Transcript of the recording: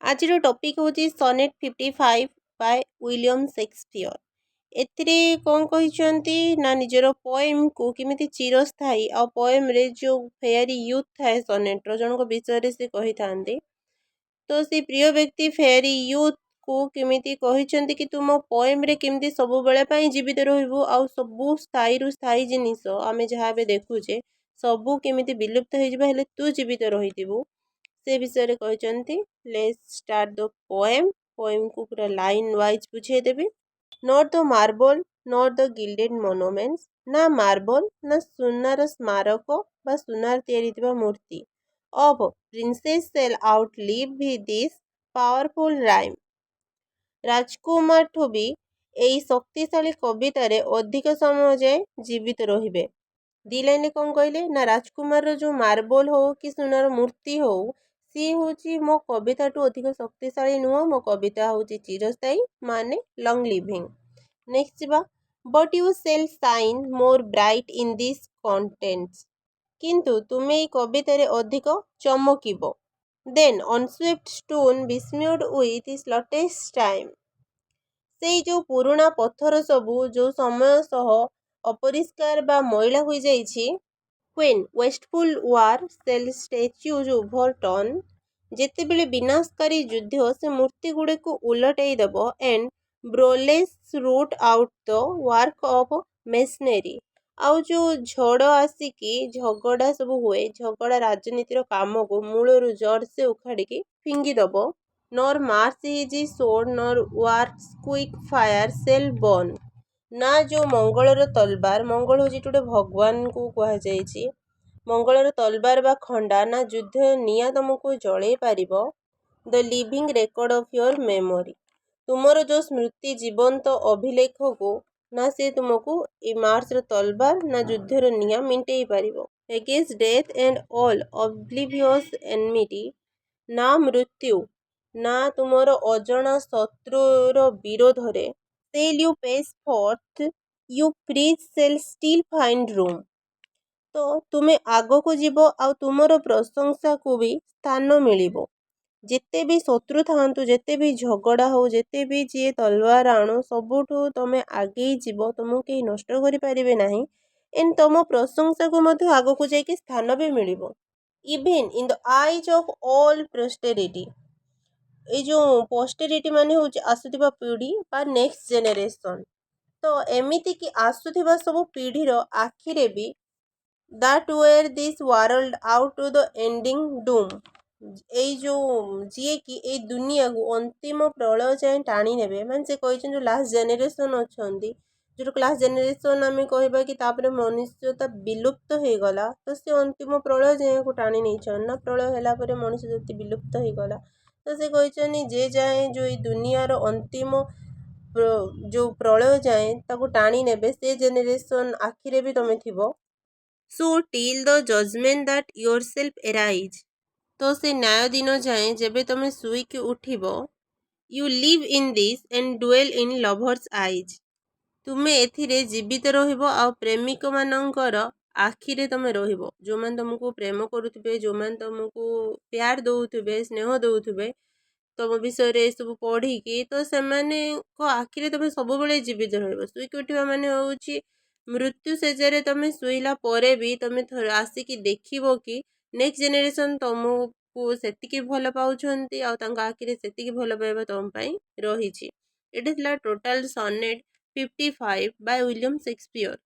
ଆଜିର ଟପିକ୍ ହେଉଛି sonnet 55 Bai William Shakespeare. ଏଥିରେ କ'ଣ କହିଛନ୍ତି ନା ନିଜର ପୋଏମ୍କୁ କେମିତି ଚିରସ୍ଥାୟୀ ଆଉ ପୋଏମ୍ରେ ଯେଉଁ ଫେୟାରି ୟୁଥ୍ ଥାଏ ସନେଟ୍ର ଜଣଙ୍କ ବିଷୟରେ ସେ କହିଥାନ୍ତି। ତ ସେ ପ୍ରିୟ ବ୍ୟକ୍ତି ଫେୟାରି ୟୁଥ୍କୁ କେମିତି କହିଛନ୍ତି କି ତୁମ ପୋଏମ୍ରେ କେମିତି ସବୁବେଳେ ପାଇଁ ଜୀବିତ ରହିବୁ ଆଉ ସବୁ ସ୍ଥାୟୀରୁ ସ୍ଥାୟୀ ଜିନିଷ ଆମେ ଯାହା ଏବେ ଦେଖୁଛେ ସବୁ କେମିତି ବିଲୁପ୍ତ ହେଇଯିବ ହେଲେ ତୁ ଜୀବିତ ରହିଥିବୁ ସେ ବିଷୟରେ କହିଛନ୍ତି। ଲେଟ୍ସ ଷ୍ଟାର୍ଟ ଦ ପୋଏମ୍କୁ ପୁରା ଲାଇନ୍ ୱାଇଜ୍ ବୁଝେଇଦେବି। Not the marble not the gilded monuments, ନା ମାର୍ବଲ ନା ସୁନାର ସ୍ମାରକ ବା ସୁନାର ତିଆରି ଥିବା ମୂର୍ତ୍ତି of princes shall outlive this powerful rhyme. ରାଜକୁମାରଠୁ ବି ଏହି ଶକ୍ତିଶାଳୀ କବିତାରେ ଅଧିକ ସମୟ ଯାଏ ଜୀବିତ ରହିବେ। ଦି ଲାଇନରେ କ'ଣ କହିଲେ ନା ରାଜକୁମାରର ଯେଉଁ ମାର୍ବଲ ହଉ କି ସୁନାର ମୂର୍ତ୍ତି ହଉ ସିଏ ହେଉଛି ମୋ କବିତାଠୁ ଅଧିକ ଶକ୍ତିଶାଳୀ ନୁହଁ, ମୋ କବିତା ହେଉଛି ଚିରସ୍ଥାୟୀ ମାନେ ଲଙ୍ଗ୍ ଲିଭିଂ। ନେକ୍ସଟ ଯିବା, but you shall shine more bright in this contents, କିନ୍ତୁ ତୁମେ ଏହି କବିତାରେ ଅଧିକ ଚମକିବ। Then unswept stone besmeared with its latest time, ସେଇ ଯେଉଁ ପୁରୁଣା ପଥର ସବୁ ଯେଉଁ ସମୟ ସହ ଅପରିଷ୍କାର ବା ମଇଳା ହୋଇଯାଇଛି। When wasteful war shall statues overturn, ଯେତେବେଳେ ବିନାଶକାରୀ ଯୁଦ୍ଧ ସେ ମୂର୍ତ୍ତି ଗୁଡ଼ିକୁ ଉଲଟାଇ ଦେବ। And broils root out the work of masonry, ଆଉ ଯେଉଁ ଝଡ଼ ଆସିକି ଝଗଡ଼ା ସବୁ ହୁଏ, ଝଗଡ଼ା ରାଜନୀତିର କାମକୁ ମୂଳରୁ ଜଡ଼ ସେ ଉଖାଡ଼ିକି ଫିଙ୍ଗିଦେବ। Nor Mars his sword nor war's quick fire shall burn, ନା ଯେଉଁ ମଙ୍ଗଳର ତଲବାର, ମଙ୍ଗଳ ହେଉଛି ଗୋଟେ ଭଗବାନଙ୍କୁ କୁହାଯାଇଛି, ମଙ୍ଗଳର ତଲବାର ବା ଖଣ୍ଡା ନା ଯୁଦ୍ଧ ନିଆଁ ତମକୁ ଜଳେଇ ପାରିବ। The living record of your memory, ତୁମର ଯେଉଁ ସ୍ମୃତି ଜୀବନ୍ତ ଅଭିଲେଖକୁ ନା ସେ ତୁମକୁ ଏ ମାର୍ସର ତଲବାର ନା ଯୁଦ୍ଧର ନିଆଁ ମିଣ୍ଟେଇ ପାରିବ। Against death and all oblivious enmity, ନା ମୃତ୍ୟୁ ନା ତୁମର ଅଜଣା ଶତ୍ରୁର ବିରୋଧରେ। Shall you pace forth you praise shall still find room, ତ ତୁମେ ଆଗକୁ ଯିବ ଆଉ ତୁମର ପ୍ରଶଂସାକୁ ବି ସ୍ଥାନ ମିଳିବ। ଯେତେ ବି ଶତ୍ରୁ ଥାଆନ୍ତୁ, ଯେତେ ବି ଝଗଡ଼ା ହଉ, ଯେତେ ବି ଯିଏ ତଲବାର ଆଣୁ, ସବୁଠୁ ତମେ ଆଗେଇ ଯିବ, ତୁମକୁ କେହି ନଷ୍ଟ କରିପାରିବେ ନାହିଁ। ଏଣ୍ଡ ତମ ପ୍ରଶଂସାକୁ ମଧ୍ୟ ଆଗକୁ ଯାଇକି ସ୍ଥାନ ବି ମିଳିବ। Even in the eyes of all posterity, ଏଇ ଯେଉଁ ପୋଷ୍ଟେରିଟି ମାନେ ହେଉଛି ଆସୁଥିବା ପିଢ଼ି ବା ନେକ୍ସଟ ଜେନେରେସନ୍, ତ ଏମିତିକି ଆସୁଥିବା ସବୁ ପିଢ଼ିର ଆଖିରେ ବି that wear this world out to the ending doom, ଏଇ ଯେଉଁ ଯିଏକି ଏଇ ଦୁନିଆକୁ ଅନ୍ତିମ ପ୍ରଳୟ ଯାଏଁ ଟାଣି ନେବେ। ମାନେ ସେ କହିଛନ୍ତି ଯେଉଁ ଲାଷ୍ଟ ଜେନେରେସନ୍ ଅଛନ୍ତି, ଯେଉଁ ଲାଷ୍ଟ ଜେନେରେସନ୍ ଆମେ କହିବା କି ତାପରେ ମନୁଷ୍ୟତା ବିଲୁପ୍ତ ହେଇଗଲା, ତ ସେ ଅନ୍ତିମ ପ୍ରଳୟ ଯାଏଁକୁ ଟାଣି ନେଇଛନ୍ତି ନା, ପ୍ରଳୟ ହେଲା ପରେ ମଣିଷ ଜାତି ବିଲୁପ୍ତ ହେଇଗଲା। ତ ସେ କହିଛନ୍ତି ଯେ ଯାଏଁ ଯେଉଁ ଏଇ ଦୁନିଆର ଅନ୍ତିମ ଯେଉଁ ପ୍ରଳୟ ଯାଏଁ ତାକୁ ଟାଣି ନେବେ, ସେ ଜେନେରେସନ୍ ଆଖିରେ ବି ତମେ ଥିବ। So till the judgement that yourself arise, ତ ସେ ନ୍ୟାୟ ଦିନ ଯାଏଁ ଯେବେ ତମେ ଶୋଇକି ଉଠିବ। You live in this and dwell in lovers eyes, ତୁମେ ଏଥିରେ ଜୀବିତ ରହିବ ଆଉ ପ୍ରେମିକମାନଙ୍କର ଆଖିରେ ତମେ ରହିବ। ଯେଉଁମାନେ ତମକୁ ପ୍ରେମ କରୁଥିବେ, ଯେଉଁମାନେ ତମକୁ ପ୍ୟାର ଦେଉଥିବେ, ସ୍ନେହ ଦେଉଥିବେ ତମ ବିଷୟରେ ଏସବୁ ପଢ଼ିକି, ତ ସେମାନଙ୍କ ଆଖିରେ ତମେ ସବୁବେଳେ ଜୀବିତ ରହିବ। ଶୋଇକି ଉଠିବା ମାନେ ହେଉଛି ମୃତ୍ୟୁ ଶେଯରେ ତମେ ଶୋଇଲା ପରେ ବି ତମେ ଆସିକି ଦେଖିବ କି ନେକ୍ସଟ ଜେନେରେସନ୍ ତମକୁ ସେତିକି ଭଲ ପାଉଛନ୍ତି ଆଉ ତାଙ୍କ ଆଖିରେ ସେତିକି ଭଲ ପାଇବା ତମ ପାଇଁ ରହିଛି। ଏଇଟା ଥିଲା total sonnet 55 Bai William Shakespeare.